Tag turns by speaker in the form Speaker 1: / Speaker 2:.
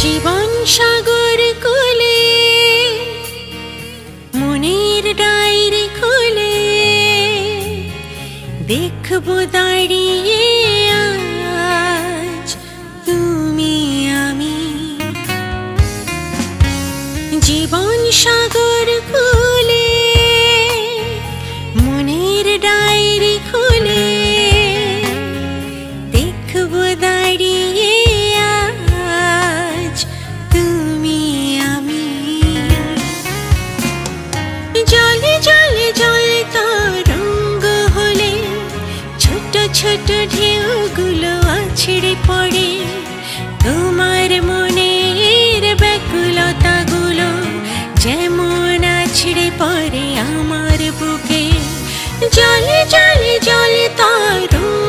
Speaker 1: জীবন সাগর কোলে মনের ডায়েরি খুলে দেখবো দাঁড়িয়ে আজ তুমি আমি। জীবন সাগর কোলে মনের ডায়েরি খুলে দেখবো দাঁড়িয়ে আজ তুমি আমি। জলে জলে জল তরঙ্গ হলে ছোট ছোট ঢেউগুলো আছড়ে পড়ে তোমার মনের ব্যাকুলতাগুলো যেমন আছড়ে পড়ে আমার বুকে। জলে জলে জল তরঙ্গ